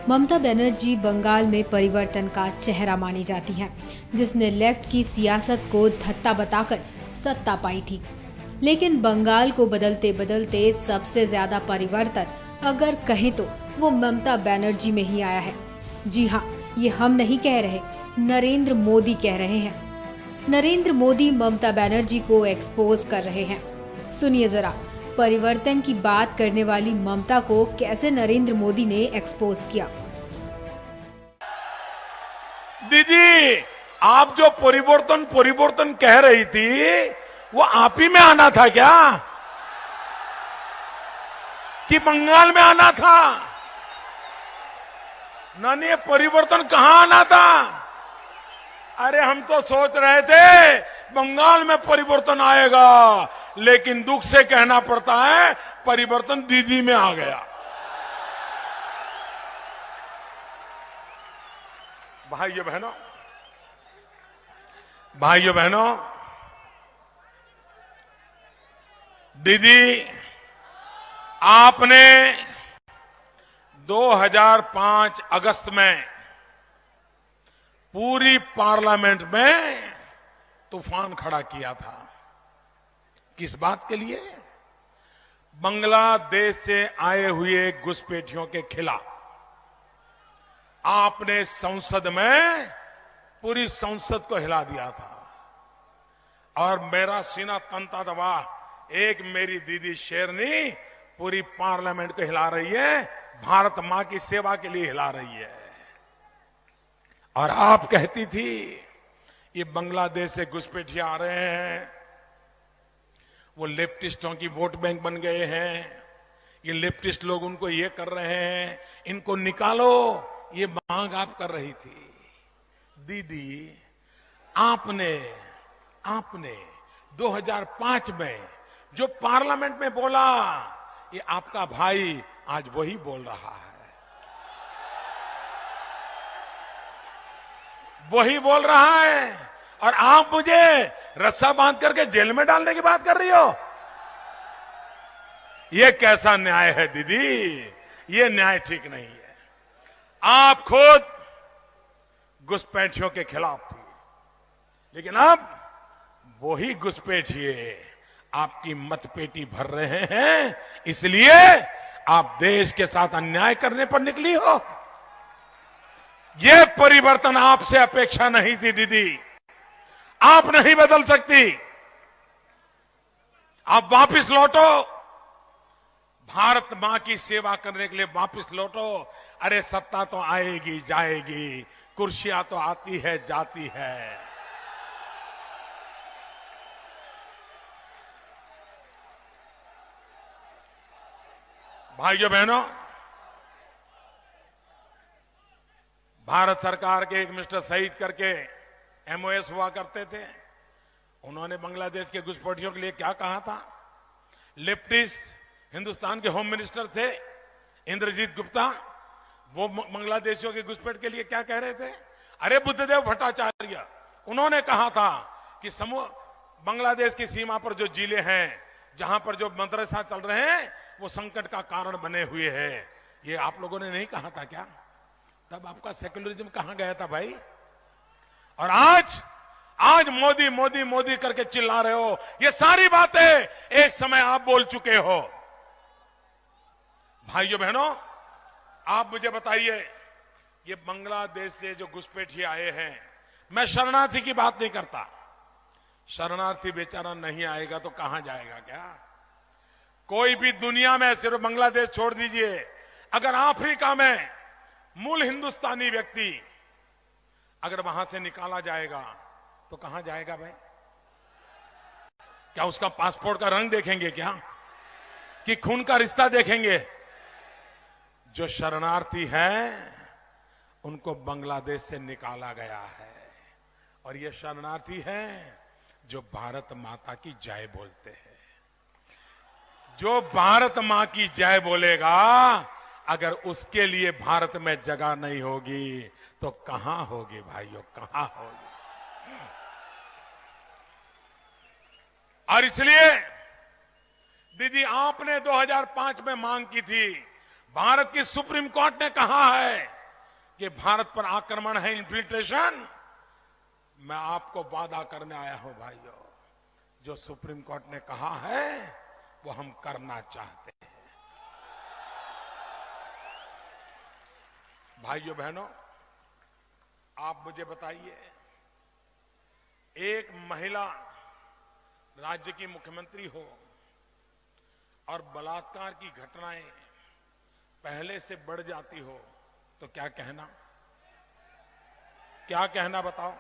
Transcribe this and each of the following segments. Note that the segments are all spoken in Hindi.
ममता बनर्जी बंगाल में परिवर्तन का चेहरा मानी जाती हैं, जिसने लेफ्ट की सियासत को धत्ता बताकर सत्ता पाई थी। लेकिन बंगाल को बदलते बदलते सबसे ज्यादा परिवर्तन अगर कहें तो वो ममता बनर्जी में ही आया है। जी हाँ, ये हम नहीं कह रहे, नरेंद्र मोदी कह रहे हैं। नरेंद्र मोदी ममता बनर्जी को एक्सपोज कर रहे हैं। सुनिए जरा, परिवर्तन की बात करने वाली ममता को कैसे नरेंद्र मोदी ने एक्सपोज किया। दीदी, आप जो परिवर्तन कह रही थी, वो आप ही में आना था क्या? कि बंगाल में आना था? नानी, ये परिवर्तन कहां आना था? अरे हम तो सोच रहे थे बंगाल में परिवर्तन आएगा, लेकिन दुख से कहना पड़ता है परिवर्तन दीदी में आ गया। भाइयों बहनों, दीदी, आपने 2005 अगस्त में पूरी पार्लियामेंट में तूफान खड़ा किया था। किस बात के लिए? बांग्लादेश से आए हुए घुसपैठियों के खिलाफ। आपने संसद में पूरी संसद को हिला दिया था और मेरा सीना तनता दबा। एक मेरी दीदी शेरनी पूरी पार्लियामेंट को हिला रही है, भारत मां की सेवा के लिए हिला रही है। और आप कहती थी ये बांग्लादेश से घुसपैठिए आ रहे हैं, वो लेफ्टिस्टों की वोट बैंक बन गए हैं, ये लेफ्टिस्ट लोग उनको ये कर रहे हैं, इनको निकालो, ये मांग आप कर रही थी। दीदी, आपने 2005 में जो पार्लियामेंट में बोला, ये आपका भाई आज वही बोल रहा है, वही बोल रहा है। और आप मुझे रस्सा बांध करके जेल में डालने की बात कर रही हो। ये कैसा न्याय है दीदी? ये न्याय ठीक नहीं है। आप खुद घुसपैठियों के खिलाफ थी, लेकिन अब वही घुसपैठिए आपकी मतपेटी भर रहे हैं, इसलिए आप देश के साथ अन्याय करने पर निकली हो। ये परिवर्तन आपसे अपेक्षा नहीं थी दीदी, आप नहीं बदल सकती। आप वापस लौटो, भारत मां की सेवा करने के लिए वापस लौटो। अरे सत्ता तो आएगी जाएगी, कुर्सियां तो आती है जाती है। भाइयों बहनों, भारत सरकार के एक मिस्टर सईद करके एमओएस हुआ करते थे। उन्होंने बांग्लादेश के घुसपैठियों के लिए क्या कहा था? लेफ्टिस्ट हिंदुस्तान के होम मिनिस्टर थे इंद्रजीत गुप्ता, वो बांग्लादेशियों के घुसपैठ के लिए क्या कह रहे थे? अरे बुद्धदेव भट्टाचार्य, उन्होंने कहा था कि बांग्लादेश की सीमा पर जो जिले हैं, जहां पर जो मदरसा चल रहे हैं, वो संकट का कारण बने हुए हैं। ये आप लोगों ने नहीं कहा था क्या? तब आपका सेक्युलरिज्म कहां गया था भाई? और आज मोदी मोदी मोदी करके चिल्ला रहे हो। ये सारी बातें एक समय आप बोल चुके हो। भाइयों बहनों, आप मुझे बताइए, ये बांग्लादेश से जो घुसपैठिए आए हैं, मैं शरणार्थी की बात नहीं करता। शरणार्थी बेचारा नहीं आएगा तो कहां जाएगा क्या? कोई भी दुनिया में, सिर्फ बांग्लादेश छोड़ दीजिए, अगर अफ्रीका में मूल हिंदुस्तानी व्यक्ति अगर वहां से निकाला जाएगा तो कहां जाएगा भाई? क्या उसका पासपोर्ट का रंग देखेंगे क्या? कि खून का रिश्ता देखेंगे? जो शरणार्थी हैं, उनको बांग्लादेश से निकाला गया है। और ये शरणार्थी हैं जो भारत माता की जय बोलते हैं। जो भारत मां की जय बोलेगा, अगर उसके लिए भारत में जगह नहीं होगी तो कहां होगी भाइयों, कहां होगी? और इसलिए दीदी, आपने 2005 में मांग की थी, भारत की सुप्रीम कोर्ट ने कहा है कि भारत पर आक्रमण है, इन्फिल्ट्रेशन, मैं आपको वादा करने आया हूं भाइयों, जो सुप्रीम कोर्ट ने कहा है वो हम करना चाहते हैं। भाइयों बहनों, आप मुझे बताइए, एक महिला राज्य की मुख्यमंत्री हो और बलात्कार की घटनाएं पहले से बढ़ जाती हो तो क्या कहना? क्या कहना बताओ?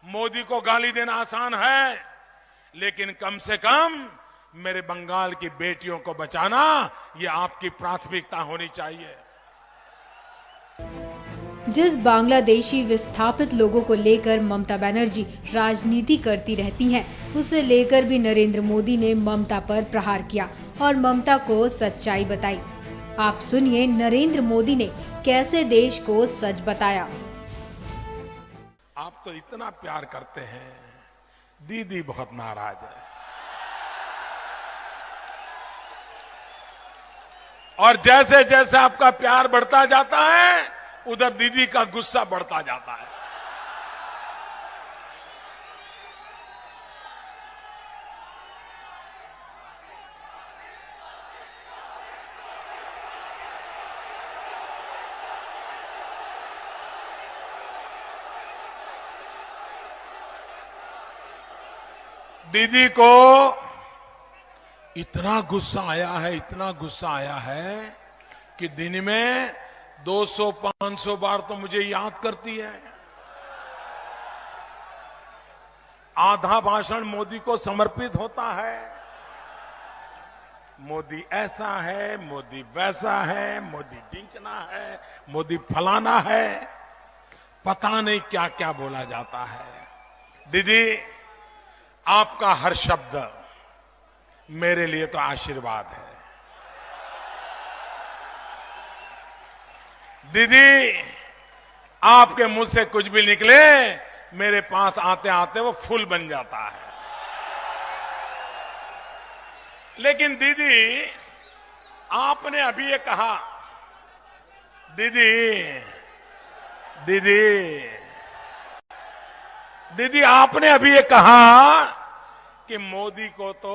मोदी को गाली देना आसान है, लेकिन कम से कम मेरे बंगाल की बेटियों को बचाना ये आपकी प्राथमिकता होनी चाहिए। जिस बांग्लादेशी विस्थापित लोगों को लेकर ममता बनर्जी राजनीति करती रहती हैं, उसे लेकर भी नरेंद्र मोदी ने ममता पर प्रहार किया और ममता को सच्चाई बताई। आप सुनिए नरेंद्र मोदी ने कैसे देश को सच बताया। आप तो इतना प्यार करते हैं, दीदी बहुत नाराज है, और जैसे जैसे आपका प्यार बढ़ता जाता है उधर दीदी का गुस्सा बढ़ता जाता है। दीदी को इतना गुस्सा आया है, इतना गुस्सा आया है कि दिन में 200-500 बार तो मुझे याद करती है। आधा भाषण मोदी को समर्पित होता है। मोदी ऐसा है, मोदी वैसा है, मोदी ढिंकना है, मोदी फलाना है, पता नहीं क्या क्या बोला जाता है। दीदी, आपका हर शब्द मेरे लिए तो आशीर्वाद है। दीदी, आपके मुंह से कुछ भी निकले मेरे पास आते आते वो फूल बन जाता है। लेकिन दीदी, आपने अभी ये कहा, दीदी दीदी दीदी आपने अभी ये कहा कि मोदी को तो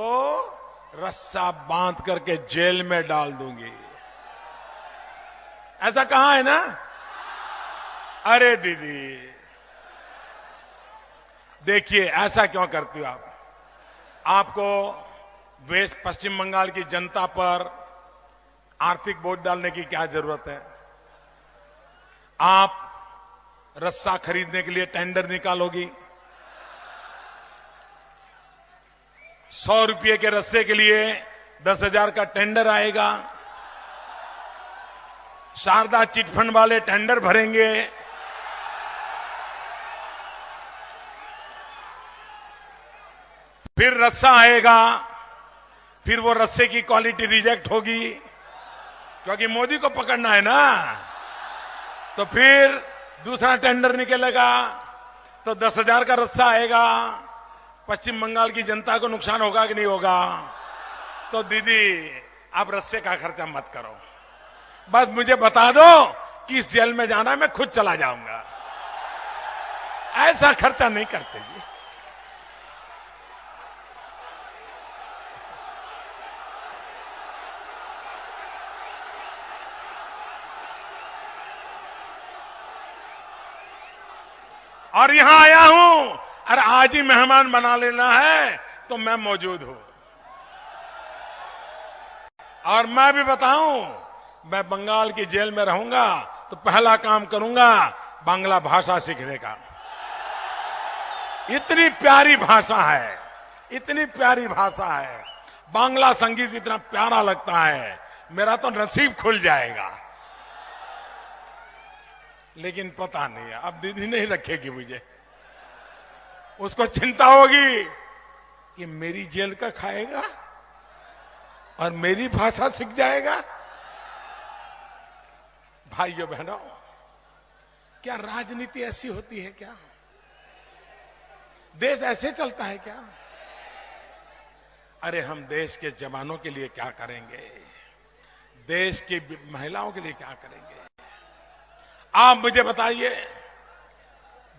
रस्सा बांध करके जेल में डाल दूंगी, ऐसा कहा है ना? अरे दीदी, देखिए ऐसा क्यों करती हो आप? आपको वेस्ट पश्चिम बंगाल की जनता पर आर्थिक बोझ डालने की क्या जरूरत है? आप रस्सा खरीदने के लिए टेंडर निकालोगी, 100 रुपये के रस्से के लिए 10,000 का टेंडर आएगा, शारदा चिटफंड वाले टेंडर भरेंगे, फिर रस्सा आएगा, फिर वो रस्से की क्वालिटी रिजेक्ट होगी, क्योंकि मोदी को पकड़ना है ना, तो फिर दूसरा टेंडर निकलेगा, तो 10,000 का रस्सा आएगा, पश्चिम बंगाल की जनता को नुकसान होगा कि नहीं होगा? तो दीदी, आप रस्से का खर्चा मत करो, बस मुझे बता दो किस जेल में जाना है, मैं खुद चला जाऊंगा। ऐसा खर्चा नहीं करते जी। और यहां आया हूं, और आज ही मेहमान बना लेना है तो मैं मौजूद हूं। और मैं भी बताऊं, मैं बंगाल की जेल में रहूंगा तो पहला काम करूंगा बांग्ला भाषा सीखने का। इतनी प्यारी भाषा है, इतनी प्यारी भाषा है, बांग्ला संगीत इतना प्यारा लगता है, मेरा तो नसीब खुल जाएगा। लेकिन पता नहीं है, अब दीदी नहीं रखेगी मुझे, उसको चिंता होगी कि मेरी जेल का खाएगा और मेरी भाषा सीख जाएगा। भाइयों बहनों, क्या राजनीति ऐसी होती है क्या? देश ऐसे चलता है क्या? अरे हम देश के जवानों के लिए क्या करेंगे, देश की महिलाओं के लिए क्या करेंगे? आप मुझे बताइए।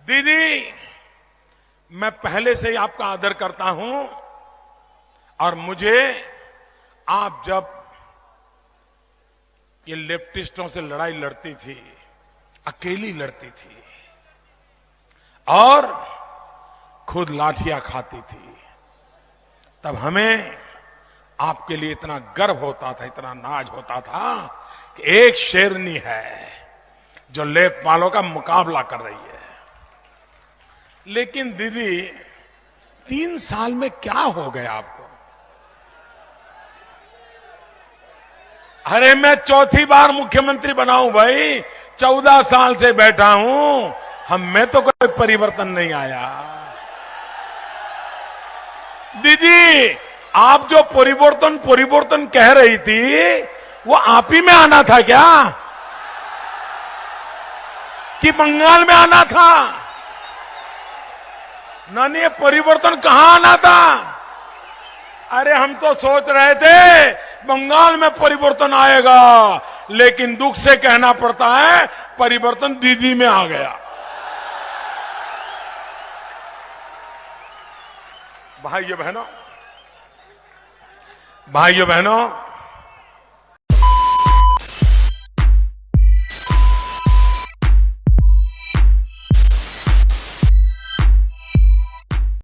दीदी, मैं पहले से ही आपका आदर करता हूं और मुझे आप जब ये लेफ्टिस्टों से लड़ाई लड़ती थी, अकेली लड़ती थी और खुद लाठियां खाती थी, तब हमें आपके लिए इतना गर्व होता था, इतना नाज होता था कि एक शेरनी है जो लेखपालों का मुकाबला कर रही है। लेकिन दीदी, 3 साल में क्या हो गया आपको? अरे मैं चौथी बार मुख्यमंत्री बना हूं भाई, 14 साल से बैठा हूं, हम में तो कोई परिवर्तन नहीं आया। दीदी, आप जो परिवर्तन कह रही थी, वो आप ही में आना था क्या? कि बंगाल में आना था? नहीं, परिवर्तन कहां आना था? अरे हम तो सोच रहे थे बंगाल में परिवर्तन आएगा, लेकिन दुख से कहना पड़ता है परिवर्तन दीदी में आ गया। भाइयों बहनों,